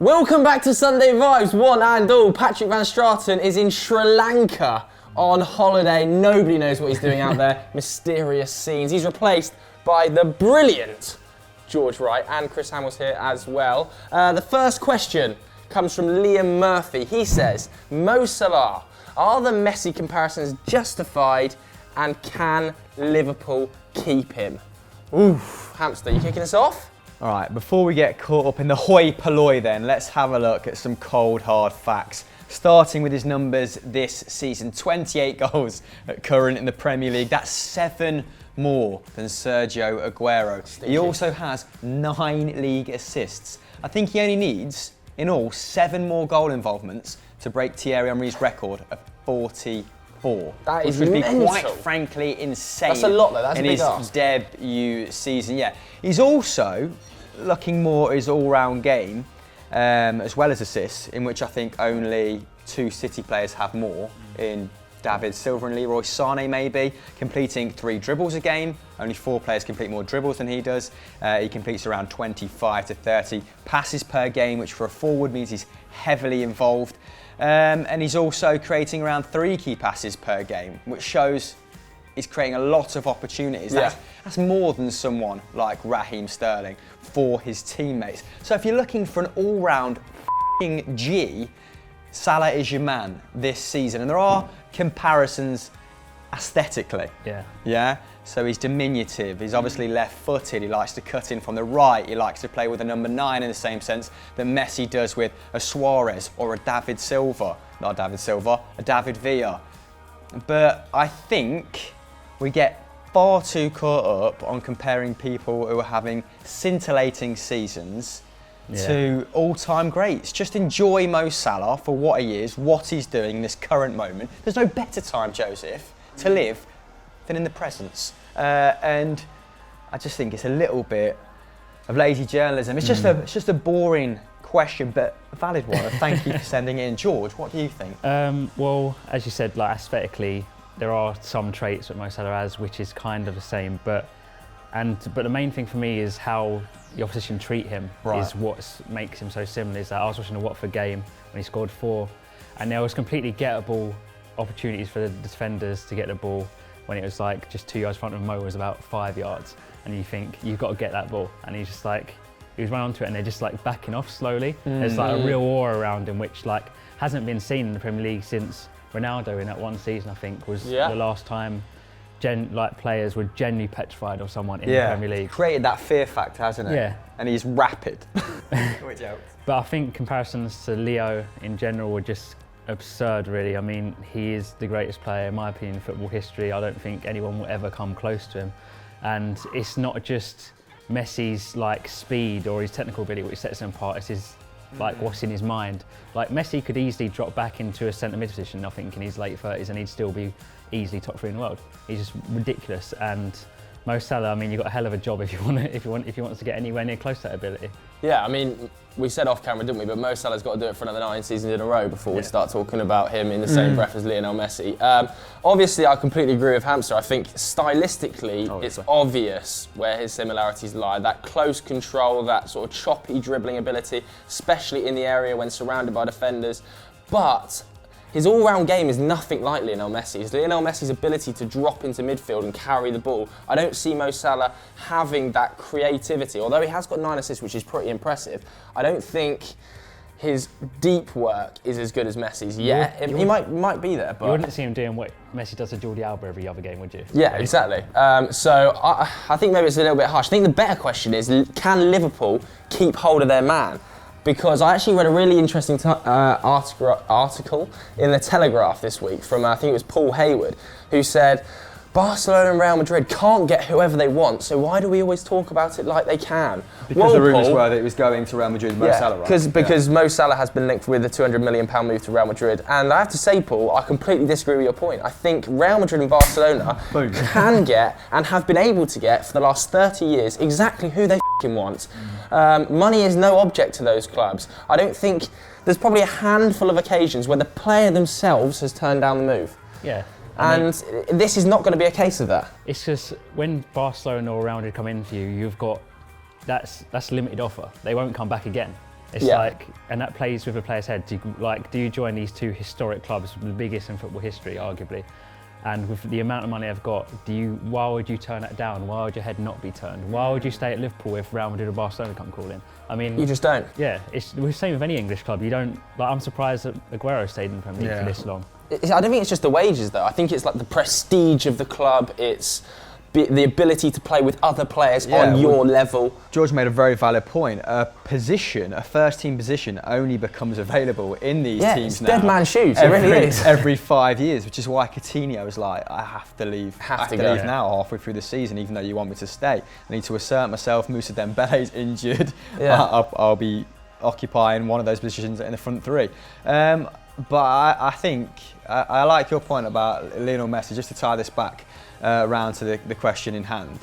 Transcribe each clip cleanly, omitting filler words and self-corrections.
Welcome back to Sunday Vibes, one and all. Patrick Van Straten is in Sri Lanka on holiday. Nobody knows what he's doing out there. Mysterious scenes. He's replaced by the brilliant George Wright, and Chris Hamill's here as well. The first question comes from Liam Murphy. He says, Mo Salah, are the Messi comparisons justified, and can Liverpool keep him? Oof, Hamster, you kicking us off? All right, before we get caught up in the hoi polloi then, let's have a look at some cold, hard facts. Starting with his numbers this season, 28 goals at current in the Premier League. That's 7 more than Sergio Aguero. Stinky. He also has 9 league assists. I think he only needs, in all, 7 more goal involvements to break Thierry Henry's record of 44. That is which would mental. be quite frankly insane. That's a lot though, that's in a big his ask. debut season. Yeah, he's also looking more at his all-round game, as well as assists, in which I think only 2 City players have more, in David Silva and Leroy Sané maybe, completing 3 dribbles a game. Only 4 players complete more dribbles than he does. He completes around 25 to 30 passes per game, which for a forward means he's heavily involved. And he's also creating around 3 key passes per game, which shows he's creating a lot of opportunities. Yeah. That's more than someone like Raheem Sterling for his teammates. So if you're looking for an all-round f***ing G, Salah is your man this season. And there are comparisons aesthetically. Yeah? So he's diminutive, he's obviously left-footed, he likes to cut in from the right, he likes to play with a number 9 in the same sense that Messi does with a Suarez or a David Silva. Not David Silva, a David Villa. But I think we get far too caught up on comparing people who are having scintillating seasons to all-time greats. Just enjoy Mo Salah for what he is, what he's doing in this current moment. There's no better time, Joseph, to live than in the presence. And I just think it's a little bit of lazy journalism. It's just a boring question, but a valid one. Thank you for sending it in. George, what do you think? Well, as you said, like aesthetically, there are some traits that Mo Salah has, which is kind of the same. But the main thing for me is how the opposition treat him. Right. Is what makes him so similar. Is that I was watching a Watford game when he scored 4, and there was completely gettable opportunities for the defenders to get the ball when it was like just 2 yards in front of Mo was about 5 yards, and you think you've got to get that ball, and he's just like he was running onto it, and they're just like backing off slowly. There's like a real aura around him, which like hasn't been seen in the Premier League since Ronaldo in that one season. I think was the last time players were genuinely petrified of someone in the Premier League. Created that fear factor, hasn't it? Yeah. And he's rapid. Which helps. But I think comparisons to Leo in general were just absurd, really. I mean, he is the greatest player, in my opinion, in football history. I don't think anyone will ever come close to him. And it's not just Messi's like speed or his technical ability which sets him apart. It's his what's in his mind. Like Messi could easily drop back into a centre mid position, I think, in his late 30s, and he'd still be easily top 3 in the world. He's just ridiculous. And Mo Salah, I mean, you've got a hell of a job if he wants to get anywhere near close to that ability. Yeah, I mean, we said off camera, didn't we? But Mo Salah's got to do it for another 9 seasons in a row before we start talking about him in the same breath as Lionel Messi. Obviously, I completely agree with Hamster. I think stylistically, it's obvious where his similarities lie. That close control, that sort of choppy dribbling ability, especially in the area when surrounded by defenders. But his all-round game is nothing like Lionel Messi's. Lionel Messi's ability to drop into midfield and carry the ball, I don't see Mo Salah having that creativity. Although he has got 9 assists, which is pretty impressive, I don't think his deep work is as good as Messi's yet. He might be there, but you wouldn't see him doing what Messi does to Jordi Alba every other game, would you? Yeah, exactly. So I think maybe it's a little bit harsh. I think the better question is, can Liverpool keep hold of their man? Because I actually read a really interesting article in the Telegraph this week from, I think it was Paul Hayward, who said, Barcelona and Real Madrid can't get whoever they want, so why do we always talk about it like they can? Because the rumours were that it was going to Real Madrid, Mo Salah, right? Because Mo Salah has been linked with a £200 million move to Real Madrid. And I have to say, Paul, I completely disagree with your point. I think Real Madrid and Barcelona can get, and have been able to get for the last 30 years, exactly who they f***ing want. Money is no object to those clubs. I don't think, there's probably a handful of occasions where the player themselves has turned down the move. Yeah. And this is not going to be a case of that. It's just when Barcelona or Real Madrid come in for you, you've got that's limited offer. They won't come back again. It's like, and that plays with a player's head. Do you join these two historic clubs, the biggest in football history, arguably? And with the amount of money I've got, why would you turn that down? Why would your head not be turned? Why would you stay at Liverpool if Real Madrid or Barcelona come calling? I mean, you just don't. Yeah, it's the same with any English club. You don't. Like, I'm surprised that Aguero stayed in the Premier League for this long. I don't think it's just the wages though. I think it's like the prestige of the club. It's the ability to play with other players on your level. George made a very valid point. A first team position only becomes available in these teams it's now. Dead man's shoes, it really is. Every 5 years, which is why Coutinho was like, I have to leave. I have to leave now halfway through the season, even though you want me to stay. I need to assert myself. Moussa Dembele's injured. I'll be occupying one of those positions in the front three. But I think, I like your point about Lionel Messi, just to tie this back around to the question in hand.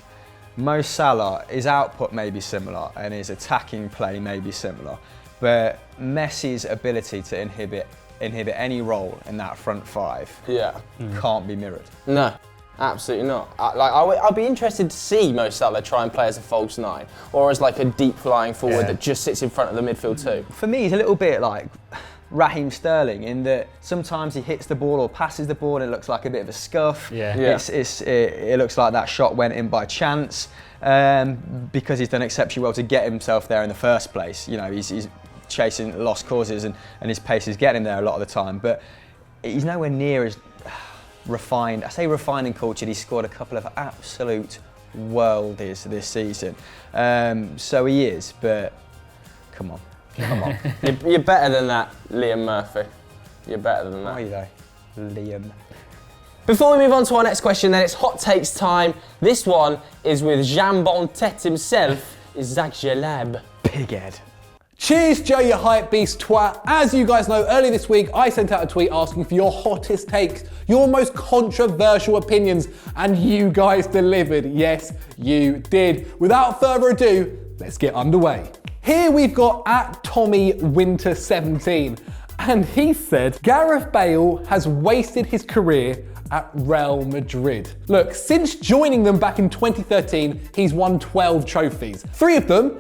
Mo Salah, his output may be similar and his attacking play may be similar, but Messi's ability to inhibit any role in that front five can't be mirrored. No, absolutely not. I'll be interested to see Mo Salah try and play as a false nine or as like a deep flying forward that just sits in front of the midfield too. For me, he's a little bit like Raheem Sterling in that sometimes he hits the ball or passes the ball and it looks like a bit of a scuff. It looks like that shot went in by chance because he's done exceptionally well to get himself there in the first place. You know, he's chasing lost causes and his pace is getting him there a lot of the time, but he's nowhere near as refined. I say refined and cultured. He's scored a couple of absolute worldies this season. So he is, but come on. You're better than that, Liam Murphy. You're better than that. Are you though, Liam? Before we move on to our next question, then it's hot takes time. This one is with Jambon Tête himself, Zach Jalab. Pighead. Cheers, Joe, you hype beast twat. As you guys know, earlier this week, I sent out a tweet asking for your hottest takes, your most controversial opinions, and you guys delivered. Yes, you did. Without further ado, let's get underway. Here we've got at Tommy Winter 17, and he said, Gareth Bale has wasted his career at Real Madrid. Look, since joining them back in 2013, he's won 12 trophies. 3 of them,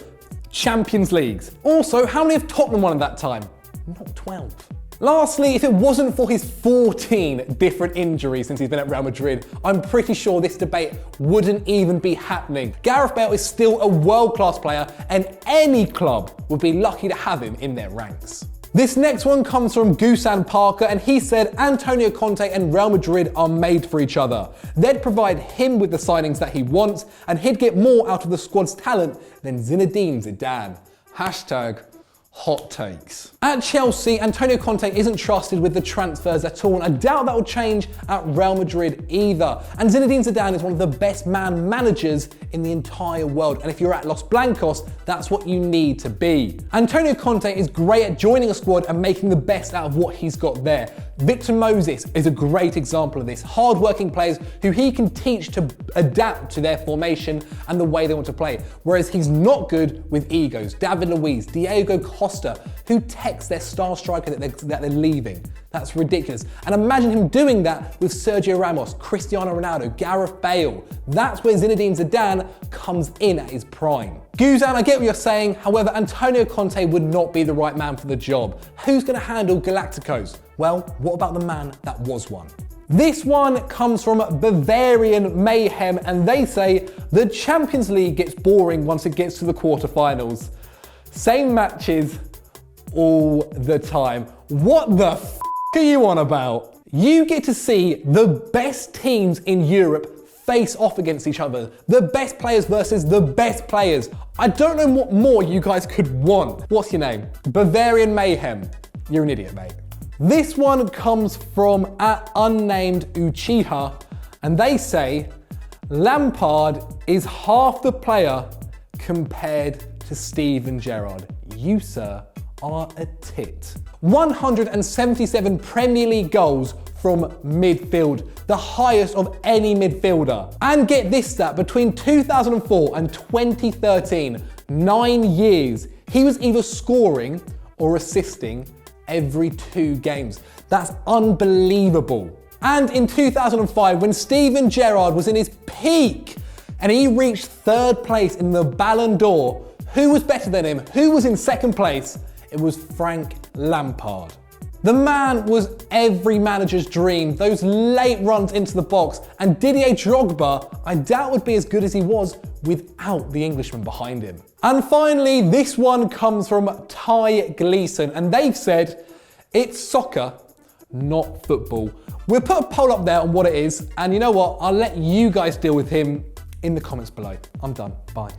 Champions Leagues. Also, how many have Tottenham won at that time? Not 12. Lastly, if it wasn't for his 14 different injuries since he's been at Real Madrid, I'm pretty sure this debate wouldn't even be happening. Gareth Bale is still a world-class player and any club would be lucky to have him in their ranks. This next one comes from Gusan Parker, and he said Antonio Conte and Real Madrid are made for each other. They'd provide him with the signings that he wants and he'd get more out of the squad's talent than Zinedine Zidane. Hashtag hot takes. At Chelsea, Antonio Conte isn't trusted with the transfers at all, and I doubt that will change at Real Madrid either. And Zinedine Zidane is one of the best managers in the entire world, and if you're at Los Blancos, that's what you need to be. Antonio Conte is great at joining a squad and making the best out of what he's got there. Victor Moses is a great example of this. Hard-working players who he can teach to adapt to their formation and the way they want to play. Whereas he's not good with egos. David Luiz, Diego Costa, who text their star striker that they're leaving. That's ridiculous. And imagine him doing that with Sergio Ramos, Cristiano Ronaldo, Gareth Bale. That's where Zinedine Zidane comes in at his prime. Guzan, I get what you're saying. However, Antonio Conte would not be the right man for the job. Who's going to handle Galacticos? Well, what about the man that was one? This one comes from Bavarian Mayhem, and they say the Champions League gets boring once it gets to the quarterfinals. Same matches all the time. What the f are you on about? You get to see the best teams in Europe face off against each other. The best players versus the best players. I don't know what more you guys could want. What's your name? Bavarian Mayhem. You're an idiot, mate. This one comes from at unnamed Uchiha, and they say Lampard is half the player compared to Steven Gerrard. You, sir, are a tit. 177 Premier League goals from midfield, the highest of any midfielder. And get this stat, between 2004 and 2013, 9 years, he was either scoring or assisting every 2 games. That's unbelievable. And in 2005, when Steven Gerrard was in his peak and he reached 3rd place in the Ballon d'Or, who was better than him? Who was in 2nd place? It was Frank Lampard. The man was every manager's dream, those late runs into the box, and Didier Drogba, I doubt would be as good as he was without the Englishman behind him. And finally, this one comes from Ty Gleason, and they've said, it's soccer, not football. We'll put a poll up there on what it is, and you know what? I'll let you guys deal with him in the comments below. I'm done. Bye.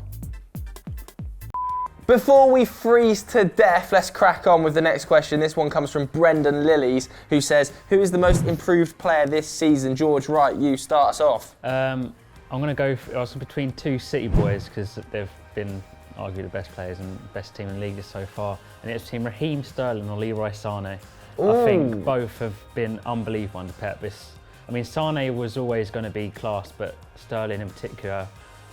Before we freeze to death, let's crack on with the next question. This one comes from Brendan Lillies, who says, who is the most improved player this season? George Wright, you start us off. I'm going to go between two City boys because they've been arguably the best players and best team in the league so far. And it's between Raheem Sterling or Leroy Sané. Ooh. I think both have been unbelievable under Pep. Sané was always going to be class, but Sterling in particular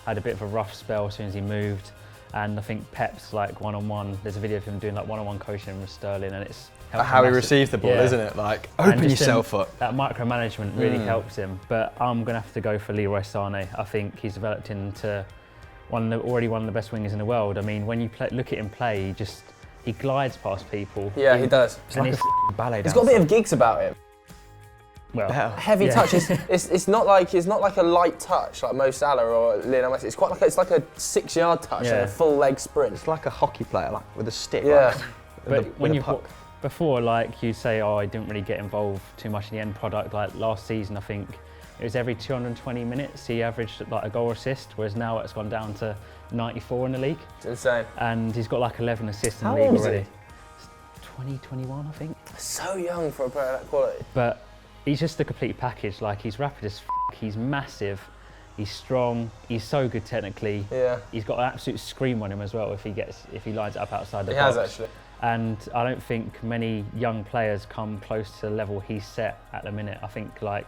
had a bit of a rough spell as soon as he moved. And I think Pep's like one-on-one, there's a video of him doing like one-on-one coaching with Sterling, and it's helped how he massive. received the ball, isn't it? Like, open yourself up. That micromanagement really helps him. But I'm going to have to go for Leroy Sané. I think he's developed into already one of the best wingers in the world. I mean, when you look at him play, he glides past people. Yeah, he does. It's like a ballet dancer. He's got a bit of gigs about him. Well, Heavy touch. It's not like a light touch like Mo Salah or Lionel Messi. It's like a 6-yard touch and a full leg sprint. It's like a hockey player, like with a stick. Yeah. But when before, like you say, I didn't really get involved too much in the end product. Like last season, I think it was every 220 minutes he averaged like a goal assist, whereas now it's gone down to 94 in the league. It's insane. And he's got like 11 assists in the How league old is already. he? 2021, I think. So young for a player of that quality. But he's just a complete package. Like, he's rapid as he's massive, he's strong, he's so good technically. Yeah. He's got an absolute scream on him as well if he lines it up outside the box. He has actually. And I don't think many young players come close to the level he's set at the minute. I think like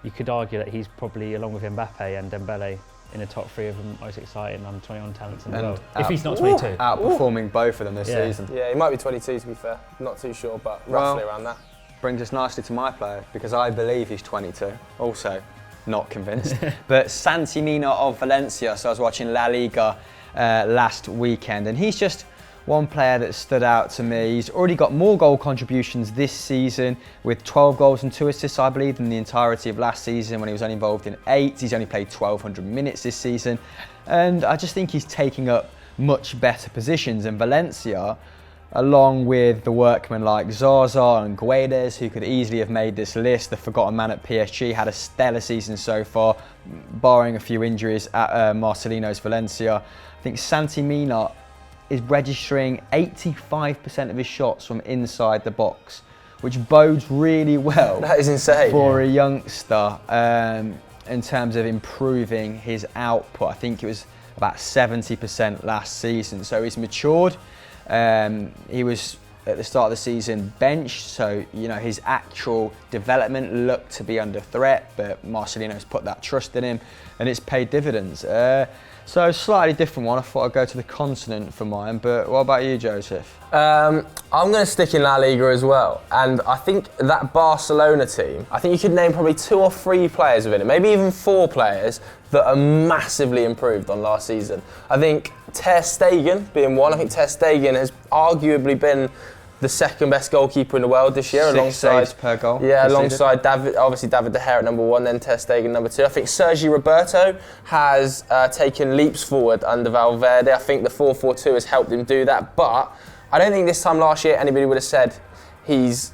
you could argue that he's probably, along with Mbappe and Dembele, in the top 3 of the most exciting under 21 talents in the world. If he's not 22. Outperforming both of them this season. Yeah, he might be 22 to be fair. Not too sure, but roughly around that. Brings us nicely to my player, because I believe he's 22. Also, not convinced. But Santi Mina of Valencia. So I was watching La Liga last weekend, and he's just one player that stood out to me. He's already got more goal contributions this season with 12 goals and 2 assists, I believe, than the entirety of last season when he was only involved in 8. He's only played 1,200 minutes this season. And I just think he's taking up much better positions. And Valencia, along with the workmen like Zaza and Guedes, who could easily have made this list, the forgotten man at PSG, had a stellar season so far, barring a few injuries at Marcelino's Valencia. I think Santi Mina is registering 85% of his shots from inside the box, which bodes really well. That is insane. For a youngster in terms of improving his output. I think it was about 70% last season, so he's matured. He was at the start of the season benched, so his actual development looked to be under threat, but Marcelino's put that trust in him and it's paid dividends. So slightly different one. I thought I'd go to the continent for mine, but what about you, Joseph? I'm going to stick in La Liga as well, and I think that Barcelona team, I think you could name probably 2 or 3 players within it, maybe even 4 players that are massively improved on last season. I think Ter Stegen being one. I think Ter Stegen has arguably been the second best goalkeeper in the world this year, 6 alongside saves per goal. Yeah, alongside David De Gea at number 1, then Ter Stegen number 2. I think Sergi Roberto has taken leaps forward under Valverde. I think the 4-4-2 has helped him do that, but I don't think this time last year anybody would have said he's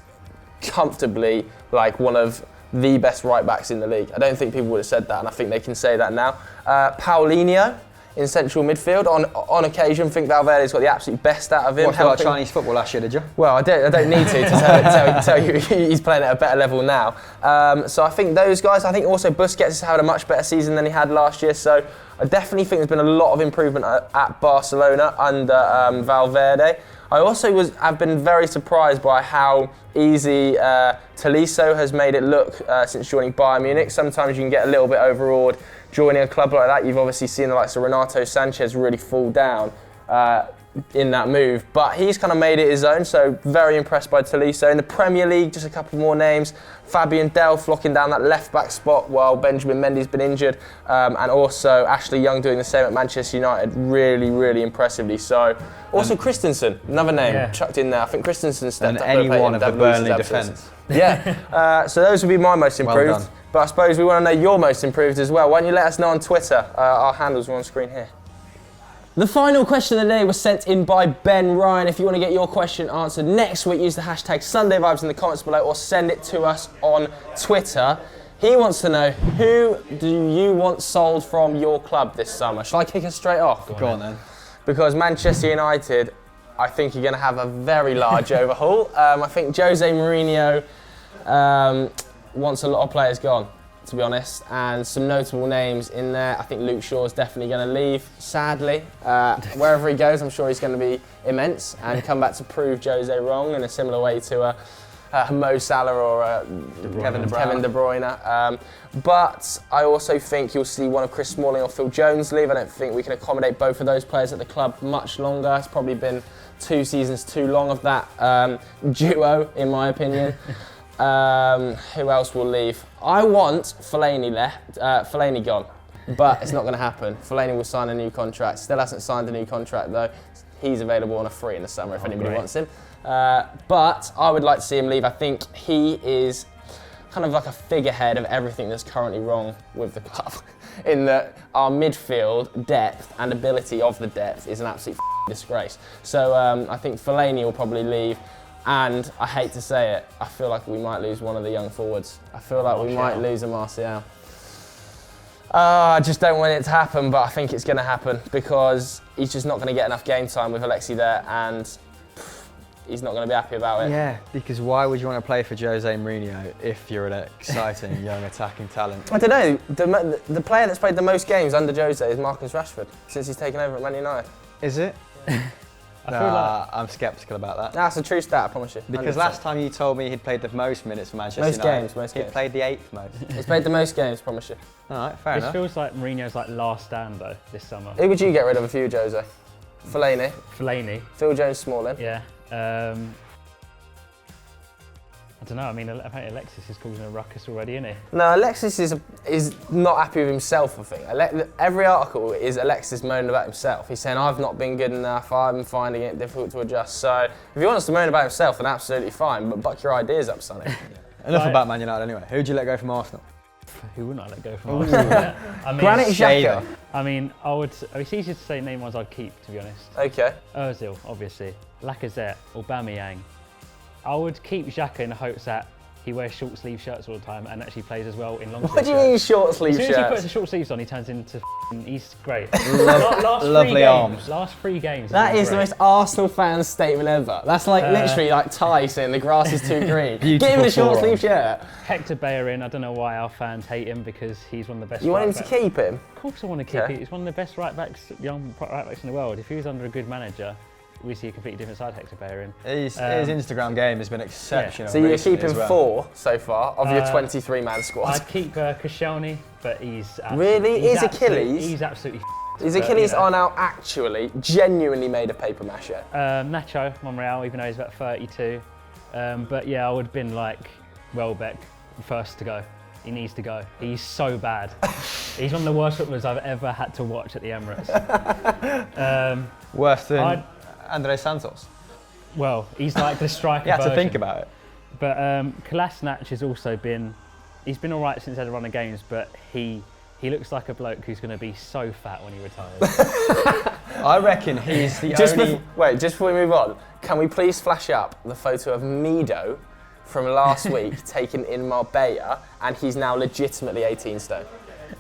comfortably like one of the best right backs in the league. I don't think people would have said that, and I think they can say that now. Paulinho in central midfield. On occasion, I think Valverde's got the absolute best out of him. Watched a lot of Chinese football last year, did you? Well, I don't need to tell you he's playing at a better level now. So I think those guys, I think also Busquets has had a much better season than he had last year. So I definitely think there's been a lot of improvement at Barcelona under Valverde. I also have been very surprised by how easy Tolisso has made it look since joining Bayern Munich. Sometimes you can get a little bit overawed joining a club like that. You've obviously seen the likes of Renato Sanchez really fall down. in that move, but he's kind of made it his own, so very impressed by Tolisso. In the Premier League, just a couple more names. Fabian Delph locking down that left-back spot while Benjamin Mendy's been injured, and also Ashley Young doing the same at Manchester United, really, really impressively. So, also Christensen, another name chucked in there. I think Christensen stepped up. And any one of the Burnley defence. Yeah, so those would be my most improved. Well done. But I suppose we want to know your most improved as well. Why don't you let us know on Twitter? Our handles are on screen here. The final question of the day was sent in by Ben Ryan. If you want to get your question answered next week, use the hashtag SundayVibes in the comments below or send it to us on Twitter. He wants to know, who do you want sold from your club this summer? Shall I kick us straight off? Go on then. Because Manchester United, I think you're going to have a very large overhaul. I think Jose Mourinho wants a lot of players gone, to be honest, and some notable names in there. I think Luke Shaw's definitely going to leave, sadly. Wherever he goes, I'm sure he's going to be immense and come back to prove Jose wrong in a similar way to Mo Salah or Kevin De Bruyne. But I also think you'll see one of Chris Smalling or Phil Jones leave. I don't think we can accommodate both of those players at the club much longer. It's probably been 2 seasons too long of that duo, in my opinion. Who else will leave? I want Fellaini gone, but it's not going to happen. Fellaini will sign a new contract. Still hasn't signed a new contract though. He's available on a free in the summer if anybody wants him. But I would like to see him leave. I think he is kind of like a figurehead of everything that's currently wrong with the club. In that our midfield depth and ability of the depth is an absolute disgrace. So I think Fellaini will probably leave. And I hate to say it, I feel like we might lose one of the young forwards. I feel like we might lose a Martial. I just don't want it to happen, but I think it's going to happen because he's just not going to get enough game time with Alexi there, and he's not going to be happy about it. Yeah, because why would you want to play for Jose Mourinho if you're an exciting young attacking talent? I don't know. The player that's played the most games under Jose is Marcus Rashford since he's taken over at Man United. Is it? I'm sceptical about that. That's a true stat, I promise you. 100%. Because last time you told me he'd played the most minutes for Manchester United. Most games. He played the 8th most. He's played the most games, promise you. All right, fair enough. This feels like Mourinho's last stand though this summer. Who would you get rid of if you were Jose? Fellaini. Phil Jones, Smalling. Yeah. I don't know. I mean, apparently Alexis is causing a ruckus already, isn't he? No, Alexis is not happy with himself, I think. Every article is Alexis moaning about himself. He's saying, I've not been good enough, I'm finding it difficult to adjust. So if he wants to moan about himself, then absolutely fine, but buck your ideas up, Sonny. Enough about Man United anyway. Who'd you let go from Arsenal? Who wouldn't I let go from Arsenal? I mean, Granit Xhaka. I mean, it's easier to say name ones I'd keep, to be honest. Okay. Ozil, obviously. Lacazette, Aubameyang. I would keep Xhaka in the hopes that he wears short sleeve shirts all the time and actually plays as well in long sleeve shirts. What do you mean short sleeve shirts? As soon as he puts the short sleeves on, he turns into he's great. Lovely arms. Last 3 games. That is the most Arsenal fan statement ever. That's like literally like Ty saying the grass is too green. Get him in a short sleeve shirt. Hector Bellerin, I don't know why our fans hate him because he's one of the best. You want him to keep him? Of course I want to keep him. He's one of the best young right backs in the world. If he was under a good manager, we see a completely different side of Hector Bellerin. His Instagram game has been exceptional. So you're keeping 4 so far of your 23-man squad? I'd keep Koscielny, but he's really? He's Achilles? He's absolutely His Achilles are now actually genuinely made of paper mache. Nacho, Monreal, even though he's about 32. But yeah, I would have been like Welbeck, first to go. He needs to go. He's so bad. He's one of the worst footballers I've ever had to watch at the Emirates. Worse than Andres Santos. Well, he's like the striker. You have to think about it. But Kolasinac has also he's been all right since he had a run of games, but he looks like a bloke who's going to be so fat when he retires. I reckon he's the only... Just before we move on, can we please flash up the photo of Mido from last week taken in Marbella, and he's now legitimately 18 stone.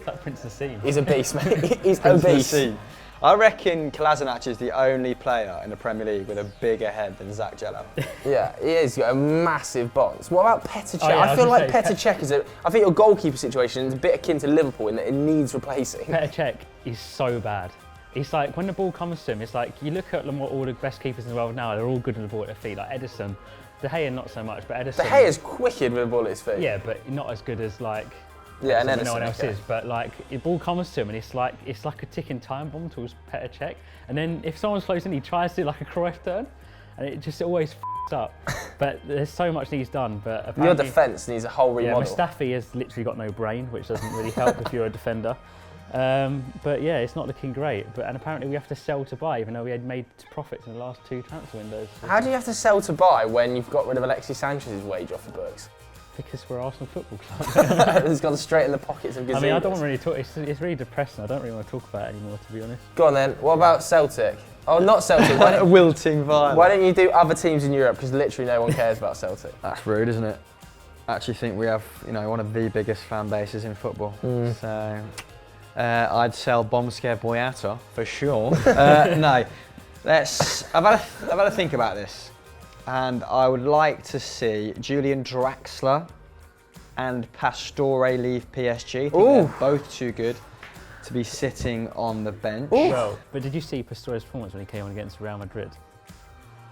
Like Prince Nassim. He's a beast, mate. He's obese. I reckon Kolasinac is the only player in the Premier League with a bigger head than Zach Jello. Yeah, he is. He's got a massive box. What about Petr Cech? Oh, yeah, I feel like Petr Cech is I think your goalkeeper situation is a bit akin to Liverpool in that it needs replacing. Petr Cech is so bad. It's like when the ball comes to him, it's like you look at all the best keepers in the world now, they're all good with the ball at their feet, like Ederson. De Gea not so much, but Ederson... De Gea is wicked with the ball at his feet. Yeah, but not as good as like Yeah, and no Edison, one else okay. is. But like, the ball comes to him, and it's like a ticking time bomb towards Petr Cech. And then if someone's close in, he tries to do like a Cruyff turn, and it just always f***s up. But there's so much needs done. But Your apparently, defence needs a whole remodel. Mustafi has literally got no brain, which doesn't really help if you're a defender. But yeah, it's not looking great. And apparently we have to sell to buy, even though we had made profits in the last 2 transfer windows. How do you have to sell to buy when you've got rid of Alexis Sanchez's wage off the books? Because we're Arsenal Football Club. It's gone straight in the pockets of Gazidis. I mean, I don't want to really talk. It's really depressing. I don't really want to talk about it anymore, to be honest. Go on then. What about Celtic? Oh, not Celtic. A wilting violet. Why don't you do other teams in Europe? Because literally no one cares about Celtic. That's rude, isn't it? I actually think we have, one of the biggest fan bases in football. So I'd sell Bombscare Boyata for sure. No, I've had a think about this, and I would like to see Julian Draxler and Pastore leave PSG. I think they're both too good to be sitting on the bench. Well, but did you see Pastore's performance when he came on against Real Madrid?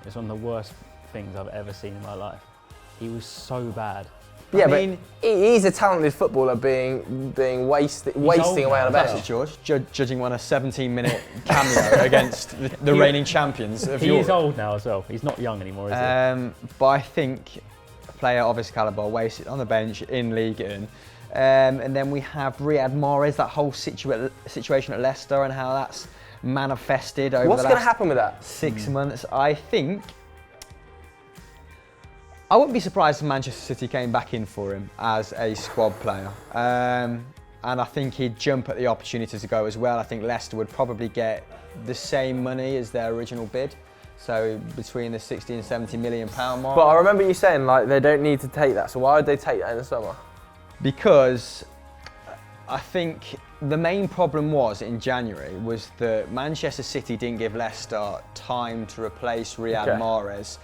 It's one of the worst things I've ever seen in my life. He was so bad. Yeah, I mean, but he's a talented footballer being wasting away on a bench. That's it, George. Judging on a 17-minute cameo against the reigning champions of He Europe. is old now as well. He's not young anymore, is he? But I think a player of his calibre wasted on the bench in Liga. And then we have Riyad Mahrez, that whole situation at Leicester and how that's manifested over What's the going to last happen with that? 6 months. I wouldn't be surprised if Manchester City came back in for him as a squad player. And I think he'd jump at the opportunity to go as well. I think Leicester would probably get the same money as their original bid. So between the 60 and 70 million pound mark. But I remember you saying like they don't need to take that. So why would they take that in the summer? Because I think the main problem was in January was that Manchester City didn't give Leicester time to replace Riyad Mahrez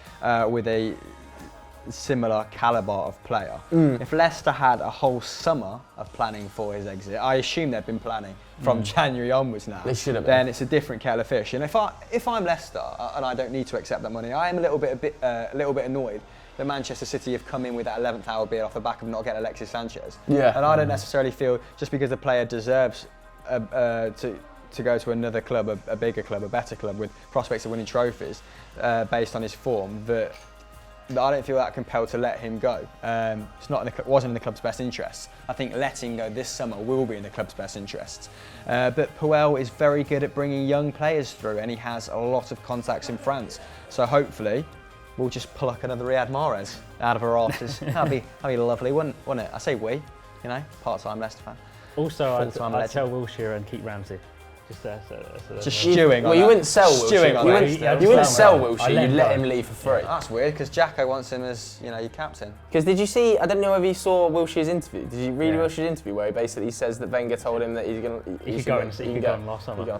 with a similar calibre of player. If Leicester had a whole summer of planning for his exit, I assume they've been planning from January onwards now. They should have been. Then it's a different kettle of fish. And if I'm Leicester and I don't need to accept that money, I am a little bit annoyed that Manchester City have come in with that 11th hour bid off the back of not getting Alexis Sanchez. Yeah. And I don't necessarily feel just because the player deserves to go to another club, a bigger club, a better club with prospects of winning trophies based on his form, that I don't feel that compelled to let him go. Wasn't in the club's best interests. I think letting go this summer will be in the club's best interests. But Puel is very good at bringing young players through, and he has a lot of contacts in France. So hopefully, we'll just pluck another Riyad Mahrez out of our arses. That'd be lovely, wouldn't it? I say we, part-time Leicester fan. Also, Full-time I'd legend. sell Wilshere and keep Ramsey. Just stewing on Well, you that. wouldn't sell Stewing on that. You wouldn't sell I Wilshere, let you'd him let go. him leave for free. That's weird because Jacko wants him as your captain. Because did you see, I don't know if you saw Wilshere's interview, did you read Yeah. Wilshere's interview where he basically says that Wenger told him that he's going to... He could go and last summer.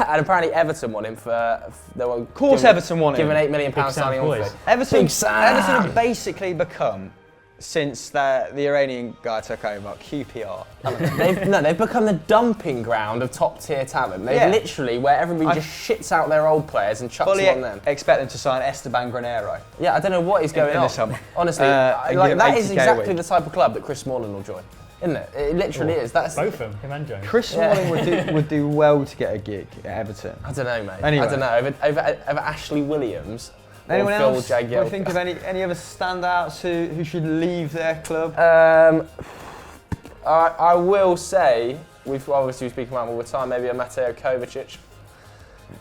And apparently Everton want him for... Of course Everton want him. Give an £8 million Big Sam signing on boys. fee. Everton Big Sam. have basically become, since the Iranian guy took over, QPR. They've become the dumping ground of top tier talent. They've Yeah. literally, where everybody just shits out their old players and chucks Fully them on them. expect them to sign Esteban Granero. Yeah, I don't know what is going in on. the summer. Honestly, And give him that is 80K a exactly week. the type of club that Chris Smalling will join, isn't it? It literally is. That's. Both of them, him and Jones. Chris Smalling would do well to get a gig at Everton. I don't know, mate. Anyway. I don't know. Over Ashley Williams. Anyone or Phil else? Jagielka. Can you think of any other standouts who should leave their club? I will say, we've obviously speaking about him all the time, maybe a Mateo Kovacic.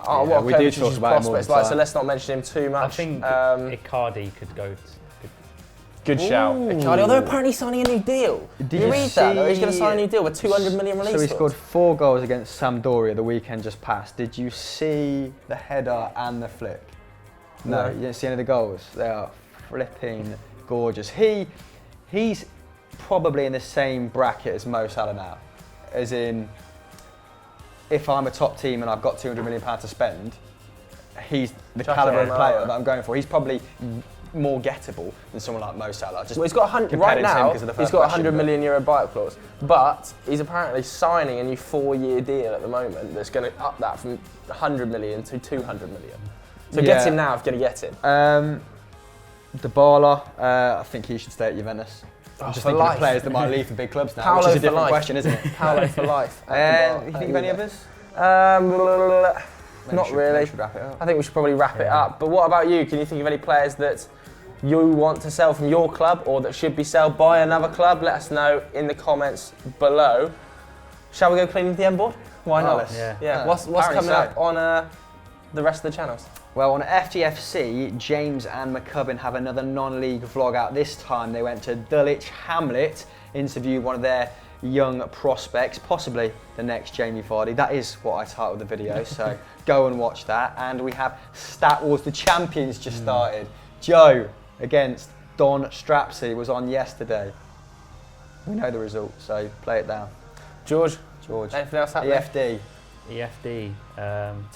What we do Kovacic's talk about him all the prospects like, so time. let's not mention him too much. I think Icardi could go. Good shout. Icardi, although apparently signing a new deal. Did you you read that? Though? He's see- going to sign a new deal with 200 million release So he clause. scored 4 goals against Sampdoria the weekend just passed. Did you see the header and the flick? No, you didn't see any of the goals. They are flipping gorgeous. He's probably in the same bracket as Mo Salah now. As in, if I'm a top team and I've got £200 million to spend, he's the calibre of player that I'm going for. He's probably more gettable than someone like Mo Salah. Just Well, he's got 100 compared right to him now. because of the He's first got a question, €100 but- million buyout clause, but he's apparently signing a new 4-year deal at the moment that's going to up that from 100 million to 200 million. So get him now if you're going to get him. Dybala, I think he should stay at Juventus. I'm just for thinking life. of players that might leave for big clubs now, Paolo which is a for different life. question, isn't it? Paolo for life. You think of any others? Not really. Maybe we should wrap it up. I think we should probably wrap it up. But what about you? Can you think of any players that you want to sell from your club or that should be sold by another club? Let us know in the comments below. Shall we go clean the end board? Why not? let's- Yeah. What's apparently coming so. up on the rest of the channels? Well, on FTFC, James and McCubbin have another non-league vlog out. This time they went to Dulwich Hamlet, interviewed one of their young prospects, possibly the next Jamie Vardy. That is what I titled the video, so go and watch that. And we have Stat Wars, the champions just started. Joe against Don Strapsy was on yesterday. We know the result, so play it down. George, George. anything else happening? EFD. EFD.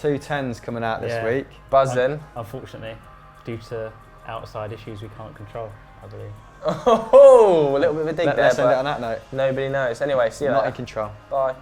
2 10s coming out this Yeah. week. Buzzing. Unfortunately, due to outside issues we can't control, I believe. Oh, a little bit of a dig there, Let's end it but on that note. nobody knows. Anyway, see you Not later. in control. Bye.